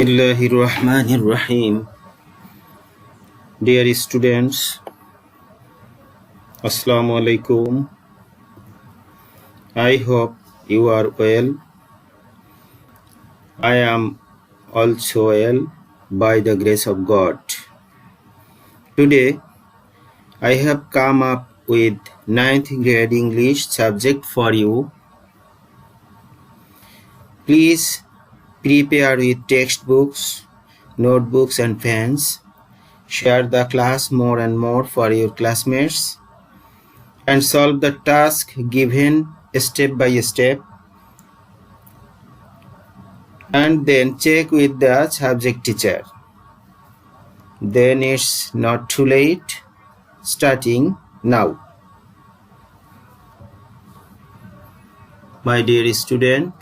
Bismillahirrahmanirrahim. Dear students, Assalamu alaikum. I hope you are well. I am also well by the grace of God. Today, I have come up with 9th grade English subject for you. Please prepare with textbooks, notebooks and pens. Share the class more and more for your classmates and solve the task given step by step, and then check with the subject teacher. Then it's not too late. Starting now. My dear student,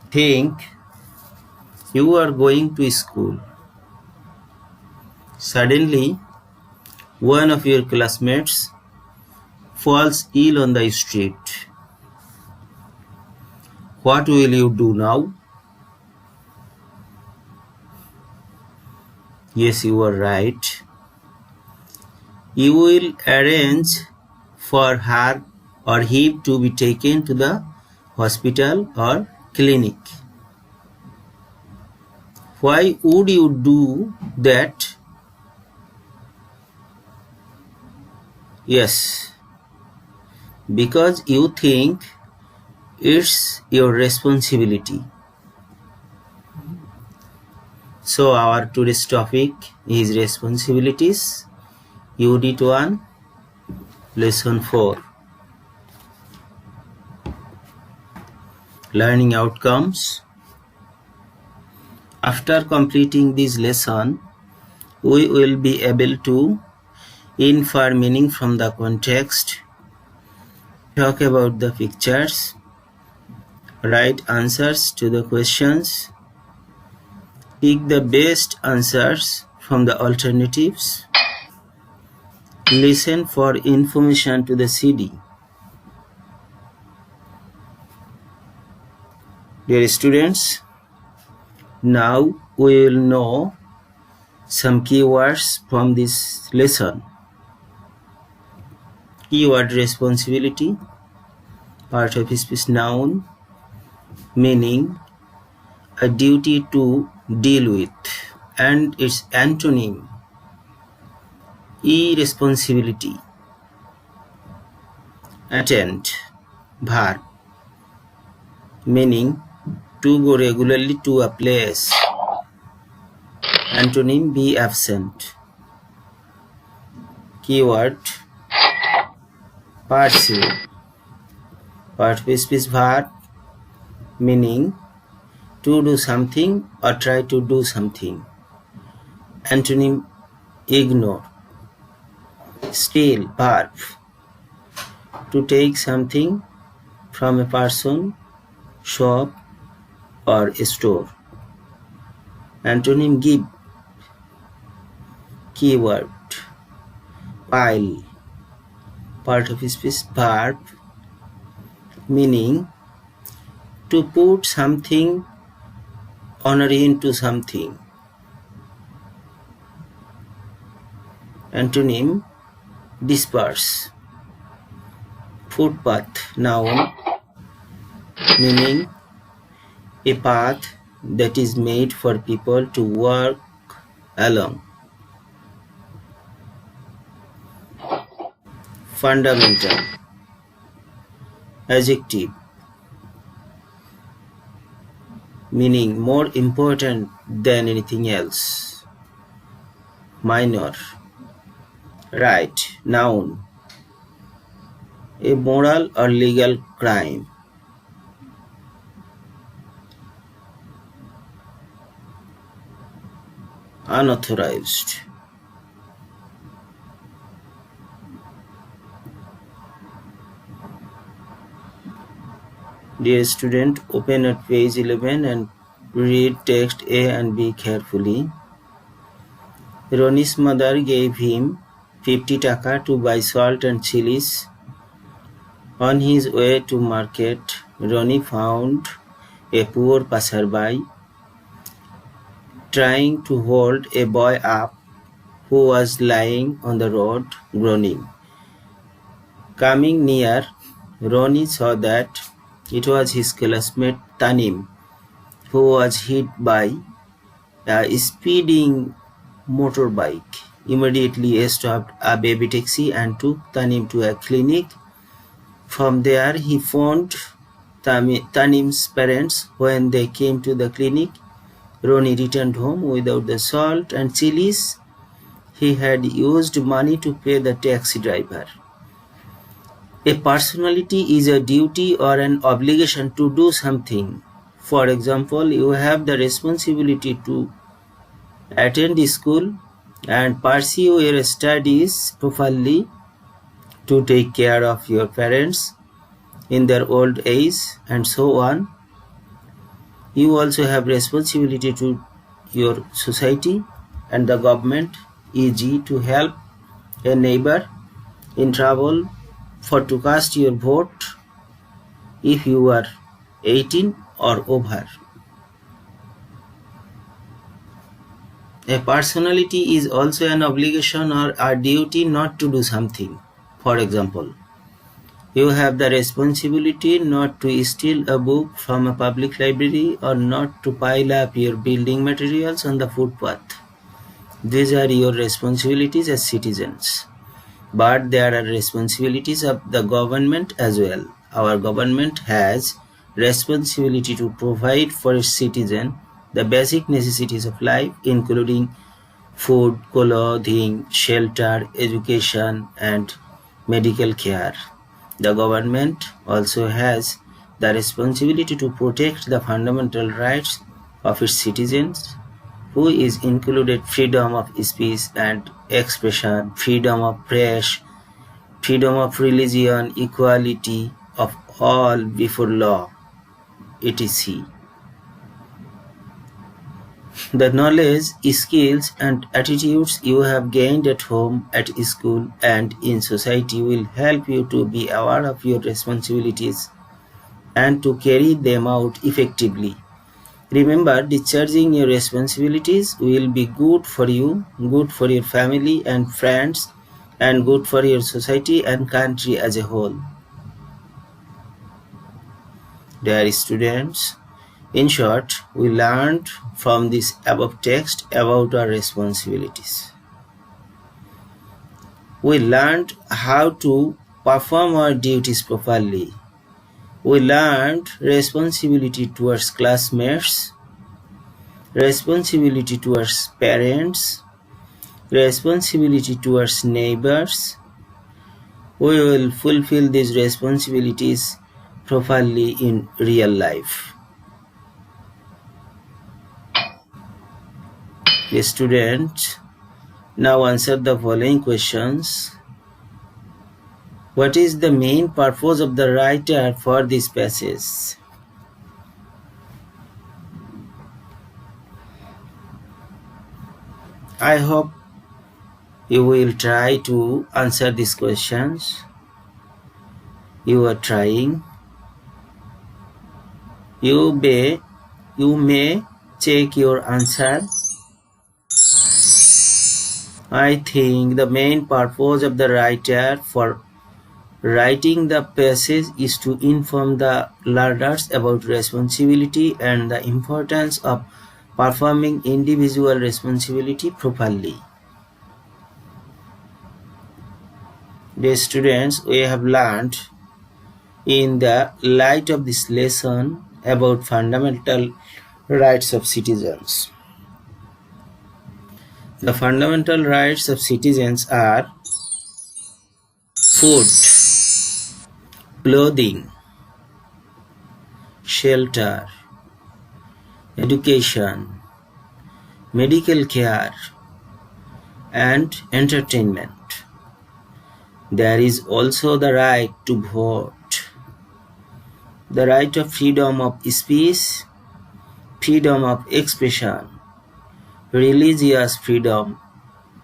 think you are going to school. Suddenly, one of your classmates falls ill on the street. What will you do now? Yes, you are right. You will arrange for her or him to be taken to the hospital or clinic. Why would you do that? Yes, because you think it's your responsibility. So our today's topic is responsibilities, Unit 1, Lesson 4. Learning outcomes. After completing this lesson, we will be able to infer meaning from the context, talk about the pictures, write answers to the questions, pick the best answers from the alternatives, listen for information to the CD. Dear students, now we will know some keywords from this lesson. Keyword responsibility, part of speech noun, meaning a duty to deal with, and its antonym, irresponsibility. Attend, verb, meaning to go regularly to a place. Antonym, be absent. Keyword pursue, part of speech verb, meaning to do something or try to do something. Antonym, ignore. Steal, verb, to take something from a person, shop or store. Antonym, give. Keyword pile, part of speech verb, meaning to put something or into something. Antonym, disperse. Footpath, noun, meaning a path that is made for people to walk along. Fundamental, adjective, meaning more important than anything else. Minor, right, noun, a moral or legal crime. Unauthorized. Dear student, open at page 11 and read text A and B carefully. Ronnie's mother gave him 50 taka to buy salt and chilies. On his way to market, Ronnie found a poor passerby trying to hold a boy up who was lying on the road groaning. Coming near, Ronnie saw that it was his classmate Tanim, who was hit by a speeding motorbike. Immediately he stopped a baby taxi and took Tanim to a clinic. From there he phoned Tanim's parents. When they came to the clinic, Ronnie returned home without the salt and chilies he had used money to pay the taxi driver. A personality is a duty or an obligation to do something. For example, you have the responsibility to attend school and pursue your studies properly, to take care of your parents in their old age, and so on. You also have responsibility to your society and the government, e.g. to help a neighbor in trouble, for to cast your vote if you are 18 or over. A personality is also an obligation or a duty not to do something. For example, you have the responsibility not to steal a book from a public library or not to pile up your building materials on the footpath. These are your responsibilities as citizens. But there are responsibilities of the government as well. Our government has responsibility to provide for its citizens the basic necessities of life, including food, clothing, shelter, education, and medical care. The government also has the responsibility to protect the fundamental rights of its citizens, who is included freedom of speech and expression, freedom of press, freedom of religion, equality of all before law, etc. The knowledge, skills, and attitudes you have gained at home, at school, and in society will help you to be aware of your responsibilities and to carry them out effectively. Remember, discharging your responsibilities will be good for you, good for your family and friends, and good for your society and country as a whole. Dear students, in short, we learned from this above text about our responsibilities. We learned how to perform our duties properly. We learned responsibility towards classmates, responsibility towards parents, responsibility towards neighbors. We will fulfill these responsibilities properly in real life. The students, now answer the following questions. What is the main purpose of the writer for this passage? I hope you will try to answer these questions. You are trying. You may check your answer. I think the main purpose of the writer for writing the passage is to inform the learners about responsibility and the importance of performing individual responsibility properly. Dear students, we have learned in the light of this lesson about fundamental rights of citizens. The fundamental rights of citizens are food, clothing, shelter, education, medical care, and entertainment. There is also the right to vote, the right of freedom of speech, freedom of expression, religious freedom,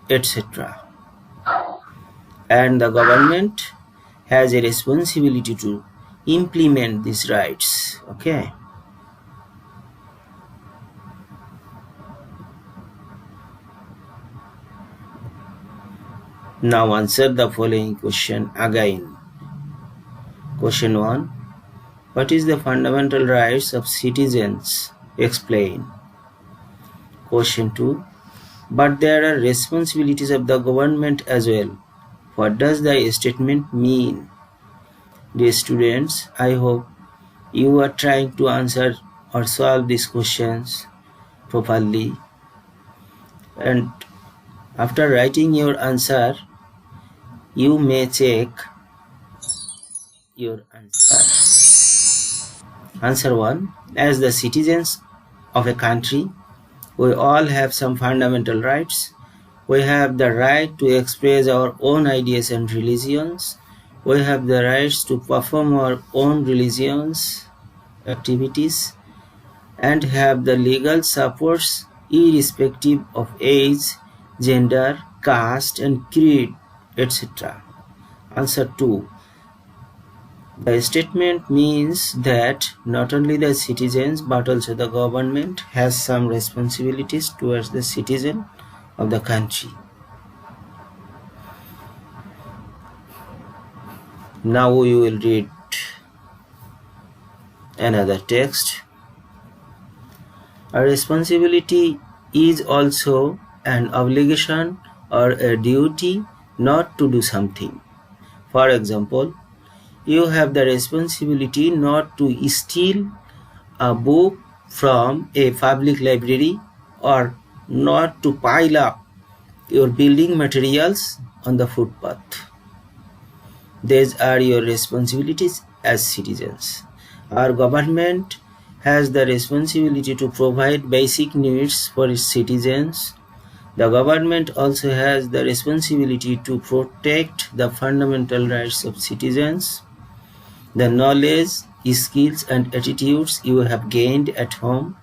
etc. And the government has a responsibility to implement these rights. Okay. Now answer the following question again. Question 1. What is the fundamental rights of citizens? Explain. Question 2. But there are responsibilities of the government as well. What does the statement mean? Dear students, I hope you are trying to answer or solve these questions properly. And after writing your answer, you may check your answer. Answer 1. As the citizens of a country, we all have some fundamental rights. We have the right to express our own ideas and religions. We have the rights to perform our own religions activities and have the legal supports irrespective of age, gender, caste and creed, etc. Answer 2. The statement means that not only the citizens but also the government has some responsibilities towards the citizen of the country. Now we will read another text. A responsibility is also an obligation or a duty not to do something. For example, you have the responsibility not to steal a book from a public library or not to pile up your building materials on the footpath. These are your responsibilities as citizens. Our government has the responsibility to provide basic needs for its citizens. The government also has the responsibility to protect the fundamental rights of citizens. The knowledge, skills and attitudes you have gained at home,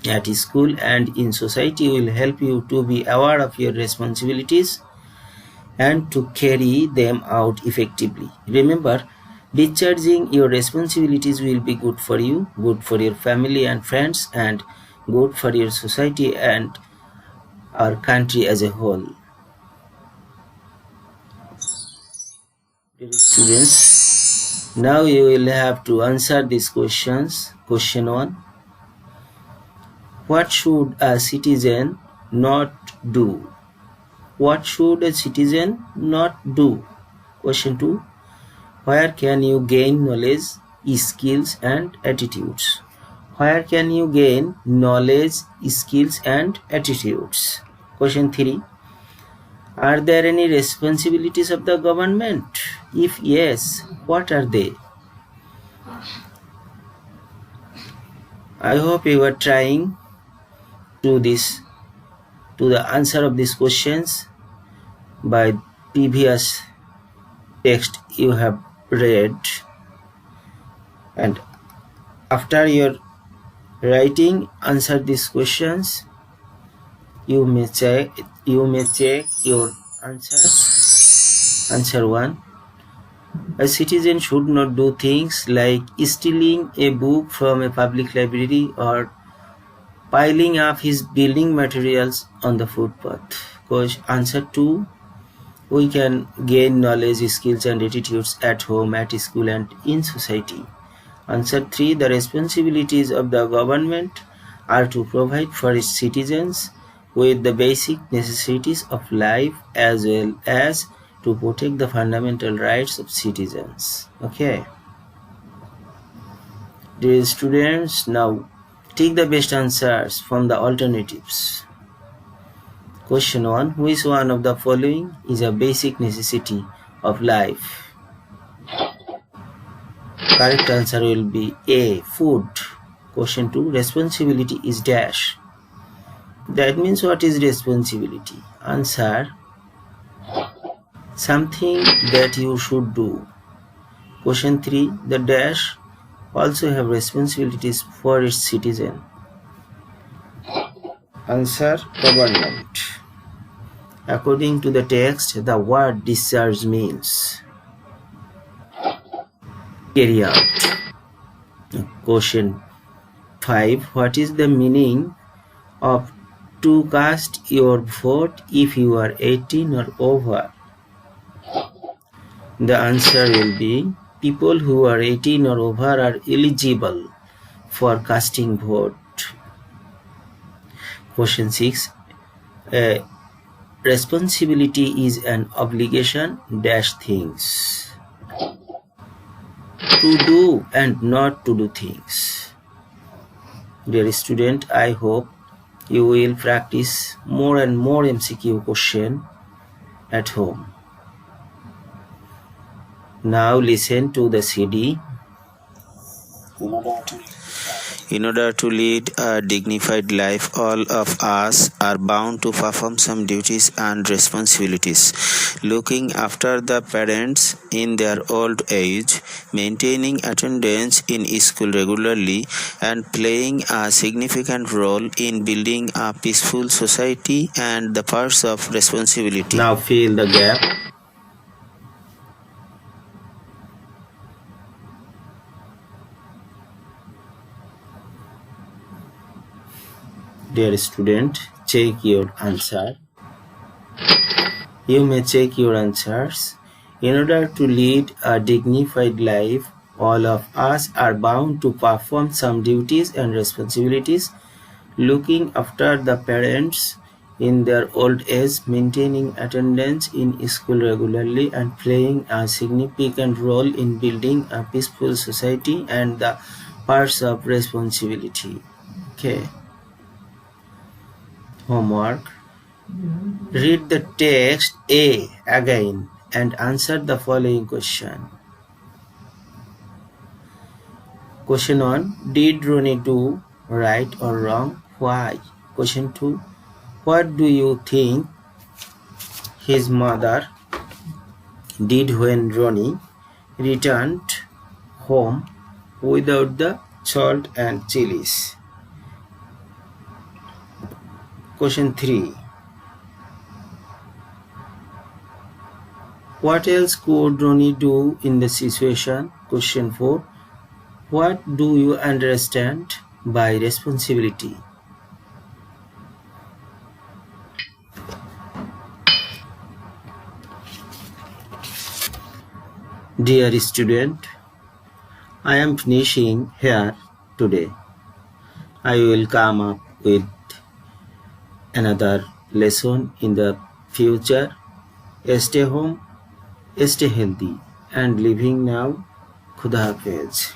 at school and in society will help you to be aware of your responsibilities and to carry them out effectively. Remember, discharging your responsibilities will be good for you, good for your family and friends, and good for your society and our country as a whole. Dear students, now you will have to answer these questions. Question 1. What should a citizen not do? What should a citizen not do? Question 2. Where can you gain knowledge, skills and attitudes? Where can you gain knowledge, skills and attitudes? Question 3. Are there any responsibilities of the government? If yes, what are they? I hope you are trying to the answer of these questions by previous text you have read, and after your writing answer these questions, you may check your answers. Answer 1. A citizen should not do things like stealing a book from a public library or piling up his building materials on the footpath. Answer 2. We can gain knowledge, skills and attitudes at home, at school and in society. Answer 3. The responsibilities of the government are to provide for its citizens with the basic necessities of life as well as to protect the fundamental rights of citizens. Okay. Dear students, now take the best answers from the alternatives. Question 1. Which one of the following is a basic necessity of life? Correct answer will be A. Food. Question 2. Responsibility is dash. That means what is responsibility? Answer. Something that you should do. Question 3. The dash also have responsibilities for its citizen. Answer. Government. According to the text, the word discharge means carry out. Question 5. What is the meaning of to cast your vote if you are 18 or over? The answer will be people who are 18 or over are eligible for casting vote. Question 6. Responsibility is an obligation dash things. To do and not to do things. Dear student, I hope you will practice more and more MCQ question at home. Now listen to the CD. In order to lead a dignified life, all of us are bound to perform some duties and responsibilities. Looking after the parents in their old age, maintaining attendance in school regularly, and playing a significant role in building a peaceful society and the parts of responsibility. Now fill the gap. Dear student, check your answer. You may check your answers. In order to lead a dignified life, all of us are bound to perform some duties and responsibilities, looking after the parents in their old age, maintaining attendance in school regularly, and playing a significant role in building a peaceful society and the parts of responsibility. Okay. Homework. Read the text A again and answer the following question. Question 1. Did Ronnie do right or wrong? Why? Question 2. What do you think his mother did when Ronnie returned home without the salt and chilies? Question 3. What else could Ronnie do in the situation? Question 4. What do you understand by responsibility? Dear student, I am finishing here today. I will come up with another lesson in the future. Stay home, stay healthy, and living now. Khuda Hafiz.